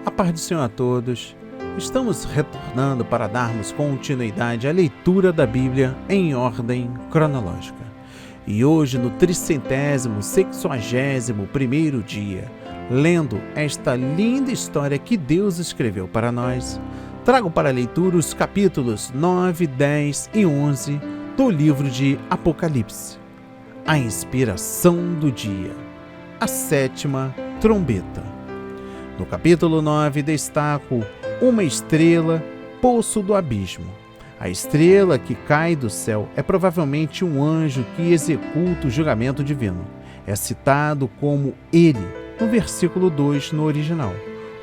A paz do Senhor a todos. Estamos retornando para darmos continuidade à leitura da Bíblia em ordem cronológica. E hoje, no 361º dia, lendo esta linda história que Deus escreveu para nós, trago para a leitura os capítulos 9, 10 e 11 do livro de Apocalipse. A inspiração do dia, a sétima trombeta. No capítulo 9, destaco uma estrela, poço do abismo. A estrela que cai do céu é provavelmente um anjo que executa o julgamento divino. É citado como ele no versículo 2 no original.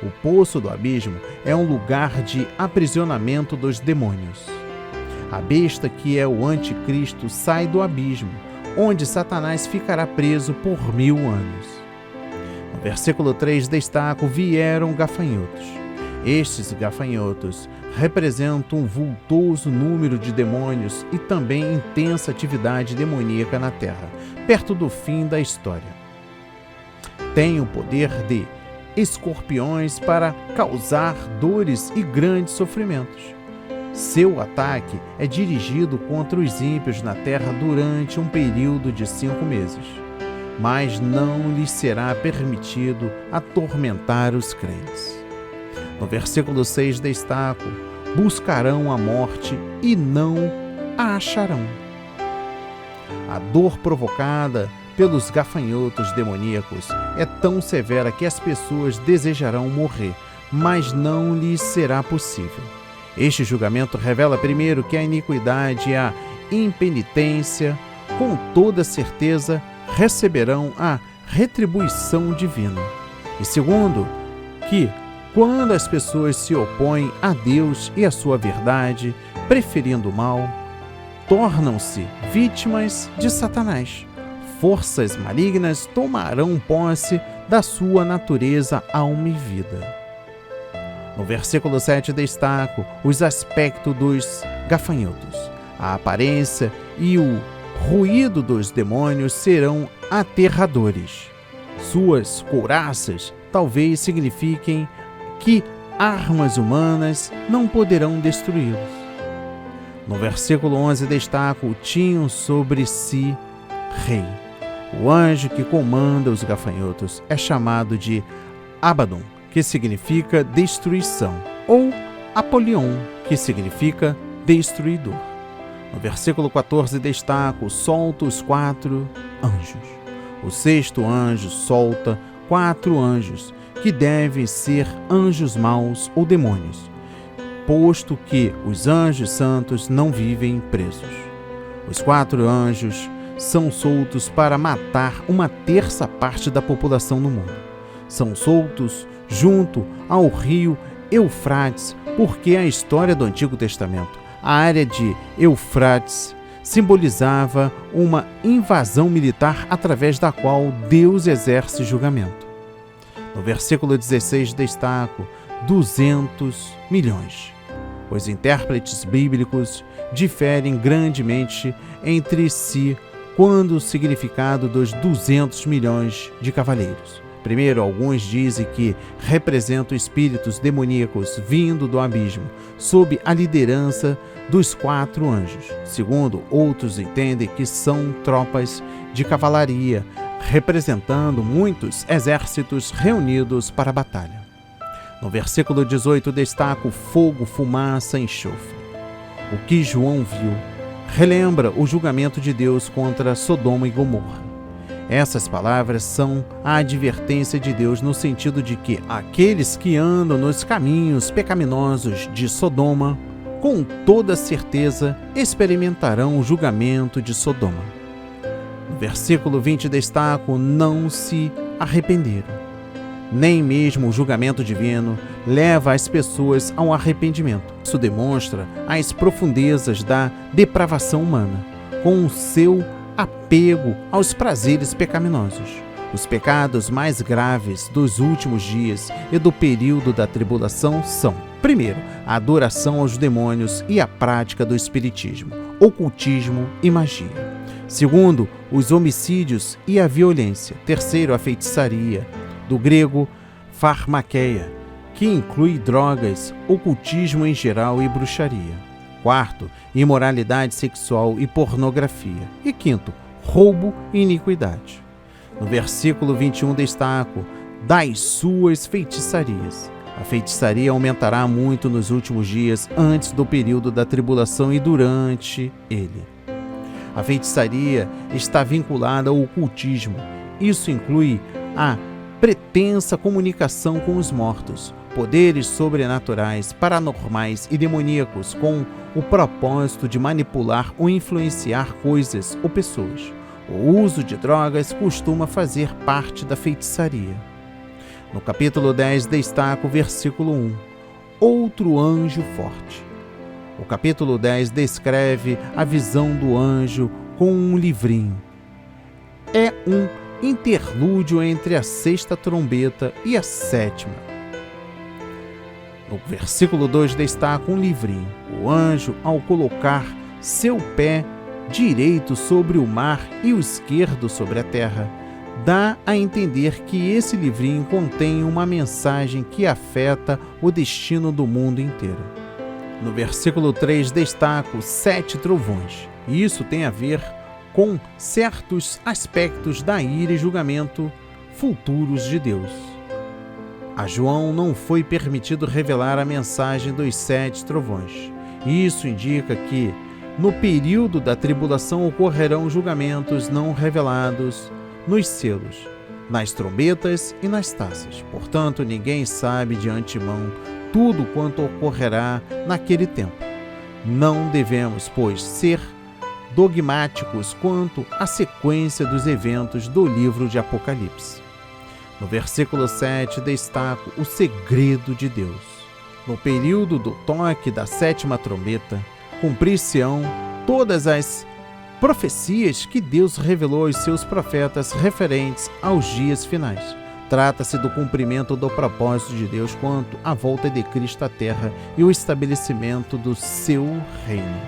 O poço do abismo é um lugar de aprisionamento dos demônios. A besta, que é o anticristo, sai do abismo, onde Satanás ficará preso por 1000 anos. No versículo 3 destaco: vieram gafanhotos. Estes gafanhotos representam um vultoso número de demônios e também intensa atividade demoníaca na Terra, perto do fim da história. Tem o poder de escorpiões para causar dores e grandes sofrimentos. Seu ataque é dirigido contra os ímpios na Terra durante um período de 5 meses, mas não lhes será permitido atormentar os crentes. No versículo 6 destaco: buscarão a morte e não a acharão. A dor provocada pelos gafanhotos demoníacos é tão severa que as pessoas desejarão morrer, mas não lhes será possível. Este julgamento revela, primeiro, que a iniquidade e a impenitência, com toda certeza, receberão a retribuição divina. E segundo, que quando as pessoas se opõem a Deus e a sua verdade, preferindo o mal, tornam-se vítimas de Satanás. Forças malignas tomarão posse da sua natureza, alma e vida. No versículo 7 destaco os aspectos dos gafanhotos. A aparência e o ruído dos demônios serão aterradores. Suas couraças talvez signifiquem que armas humanas não poderão destruí-los. No versículo 11 destaco: tinham sobre si rei. O anjo que comanda os gafanhotos é chamado de Abaddon, que significa destruição, ou Apolion, que significa destruidor. No versículo 14 destaco: solta os 4 anjos. O 6º anjo solta 4 anjos, que devem ser anjos maus ou demônios, posto que os anjos santos não vivem presos. Os 4 anjos são soltos para matar 1/3 da população no mundo. São soltos junto ao rio Eufrates, porque a história do Antigo Testamento, a área de Eufrates, simbolizava uma invasão militar através da qual Deus exerce julgamento. No versículo 16 destaco 200 milhões. Os intérpretes bíblicos diferem grandemente entre si quanto ao significado dos 200 milhões de cavaleiros. Primeiro, alguns dizem que representam espíritos demoníacos vindo do abismo, sob a liderança dos 4 anjos. Segundo, outros entendem que são tropas de cavalaria, representando muitos exércitos reunidos para a batalha. No versículo 18 destaco fogo, fumaça e enxofre. O que João viu relembra o julgamento de Deus contra Sodoma e Gomorra. Essas palavras são a advertência de Deus no sentido de que aqueles que andam nos caminhos pecaminosos de Sodoma, com toda certeza experimentarão o julgamento de Sodoma. No versículo 20 destaco: não se arrependeram. Nem mesmo o julgamento divino leva as pessoas ao arrependimento. Isso demonstra as profundezas da depravação humana, com o seu apego aos prazeres pecaminosos. Os pecados mais graves dos últimos dias e do período da tribulação são: primeiro, a adoração aos demônios e a prática do espiritismo, ocultismo e magia. Segundo, os homicídios e a violência. Terceiro, a feitiçaria, do grego farmakeia, que inclui drogas, ocultismo em geral e bruxaria. Quarto, imoralidade sexual e pornografia. E quinto, roubo e iniquidade. No versículo 21 destaco: das suas feitiçarias. A feitiçaria aumentará muito nos últimos dias, antes do período da tribulação e durante ele. A feitiçaria está vinculada ao ocultismo. Isso inclui a pretensa comunicação com os mortos, poderes sobrenaturais, paranormais e demoníacos com o propósito de manipular ou influenciar coisas ou pessoas. O uso de drogas costuma fazer parte da feitiçaria. No capítulo 10 destaca o versículo 1, outro anjo forte. O capítulo 10 descreve a visão do anjo com um livrinho. É um interlúdio entre a sexta trombeta e a sétima. No versículo 2 destaca um livrinho. O anjo, ao colocar seu pé direito sobre o mar e o esquerdo sobre a terra, dá a entender que esse livrinho contém uma mensagem que afeta o destino do mundo inteiro. No versículo 3 destaca os 7 trovões. E isso tem a ver com certos aspectos da ira e julgamento futuros de Deus. A João não foi permitido revelar a mensagem dos 7 trovões. Isso indica que, no período da tribulação, ocorrerão julgamentos não revelados nos selos, nas trombetas e nas taças. Portanto, ninguém sabe de antemão tudo quanto ocorrerá naquele tempo. Não devemos, pois, ser dogmáticos quanto à sequência dos eventos do livro de Apocalipse. No versículo 7 destaco o segredo de Deus. No período do toque da 7ª trombeta, cumprir-se-ão todas as profecias que Deus revelou aos seus profetas referentes aos dias finais. Trata-se do cumprimento do propósito de Deus quanto à volta de Cristo à terra e o estabelecimento do seu reino.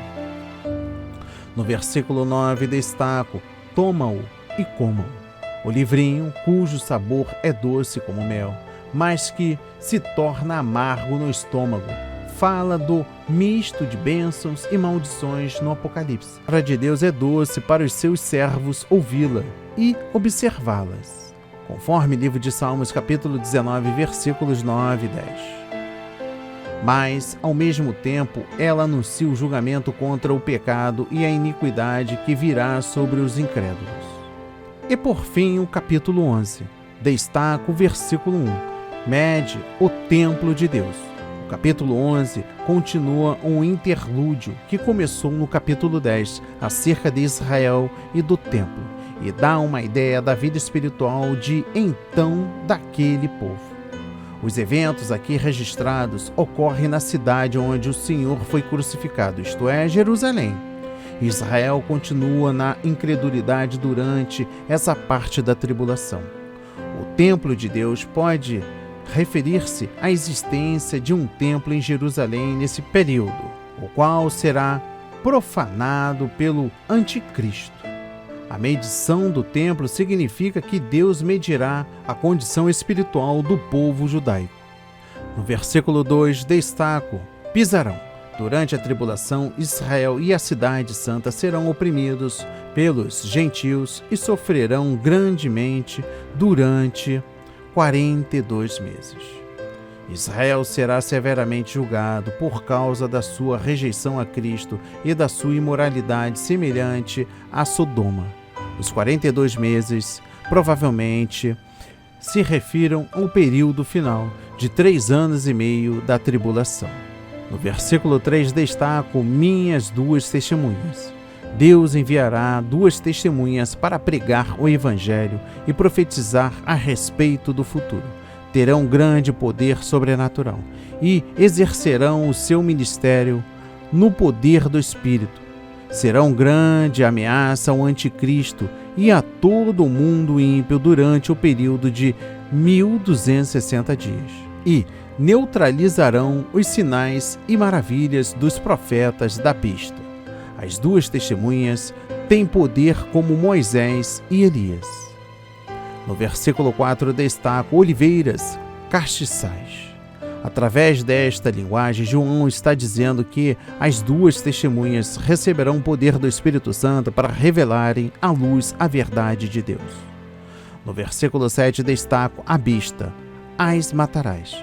No versículo 9 destaco: toma-o e coma-o. O livrinho, cujo sabor é doce como mel, mas que se torna amargo no estômago, fala do misto de bênçãos e maldições no Apocalipse. A palavra de Deus é doce para os seus servos ouvi-la e observá-las, conforme livro de Salmos, capítulo 19, versículos 9 e 10. Mas, ao mesmo tempo, ela anuncia o julgamento contra o pecado e a iniquidade que virá sobre os incrédulos. E por fim, o capítulo 11 destaca o versículo 1, mede o templo de Deus. O capítulo 11 continua um interlúdio que começou no capítulo 10, acerca de Israel e do templo, e dá uma ideia da vida espiritual de então daquele povo. Os eventos aqui registrados ocorrem na cidade onde o Senhor foi crucificado, isto é, Jerusalém. Israel continua na incredulidade durante essa parte da tribulação. O templo de Deus pode referir-se à existência de um templo em Jerusalém nesse período, o qual será profanado pelo anticristo. A medição do templo significa que Deus medirá a condição espiritual do povo judaico. No versículo 2 destaco: pisarão. Durante a tribulação, Israel e a cidade santa serão oprimidos pelos gentios e sofrerão grandemente durante 42 meses. Israel será severamente julgado por causa da sua rejeição a Cristo e da sua imoralidade semelhante a Sodoma. Os 42 meses provavelmente se refiram ao período final de 3 anos e meio da tribulação. No versículo 3 destaco minhas 2 testemunhas. Deus enviará 2 testemunhas para pregar o Evangelho e profetizar a respeito do futuro. Terão grande poder sobrenatural e exercerão o seu ministério no poder do Espírito. Serão grande ameaça ao anticristo e a todo o mundo ímpio durante o período de 1260 dias. E neutralizarão os sinais e maravilhas dos profetas da pista. As 2 testemunhas têm poder como Moisés e Elias. No versículo 4 destaco oliveiras castiçais. Através desta linguagem, João está dizendo que as duas testemunhas receberão o poder do Espírito Santo para revelarem à luz a verdade de Deus. No versículo 7 destaco a besta: as matarás.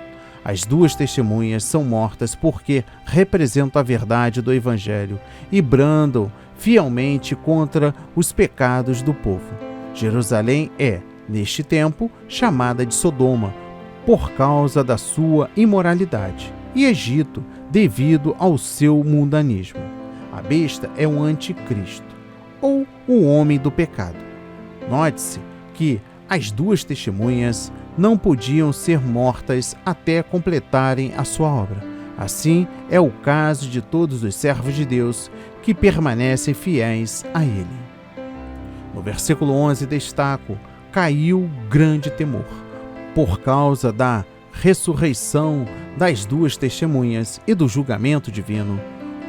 As duas testemunhas são mortas porque representam a verdade do Evangelho e brandam fielmente contra os pecados do povo. Jerusalém é, neste tempo, chamada de Sodoma, por causa da sua imoralidade, e Egito, devido ao seu mundanismo. A besta é o anticristo, ou o homem do pecado. Note-se que as duas testemunhas não podiam ser mortas até completarem a sua obra. Assim é o caso de todos os servos de Deus que permanecem fiéis a Ele. No versículo 11 destaco: caiu grande temor, por causa da ressurreição das duas testemunhas e do julgamento divino.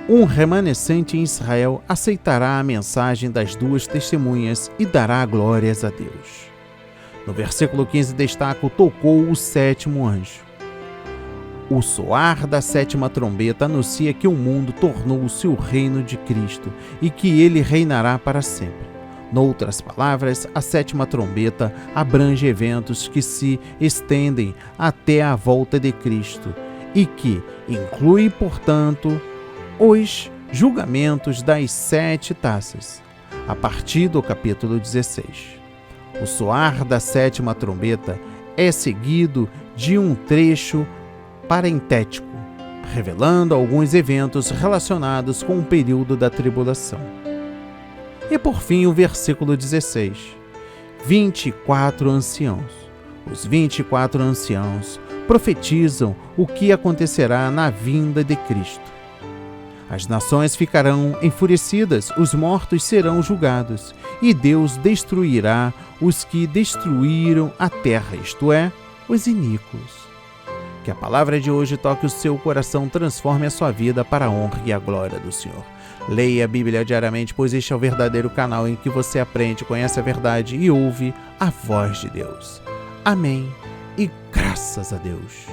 Um remanescente em Israel aceitará a mensagem das duas testemunhas e dará glórias a Deus. No versículo 15 destaco: tocou o sétimo anjo. O soar da sétima trombeta anuncia que o mundo tornou-se o reino de Cristo e que ele reinará para sempre. Noutras palavras, a sétima trombeta abrange eventos que se estendem até a volta de Cristo e que inclui, portanto, os julgamentos das 7 taças, a partir do capítulo 16. O soar da sétima trombeta é seguido de um trecho parentético, revelando alguns eventos relacionados com o período da tribulação. E por fim o versículo 16. 24 anciãos. Os 24 anciãos profetizam o que acontecerá na vinda de Cristo. As nações ficarão enfurecidas, os mortos serão julgados, e Deus destruirá os que destruíram a terra, isto é, os iníquos. Que a palavra de hoje toque o seu coração, transforme a sua vida para a honra e a glória do Senhor. Leia a Bíblia diariamente, pois este é o verdadeiro canal em que você aprende, conhece a verdade e ouve a voz de Deus. Amém e graças a Deus.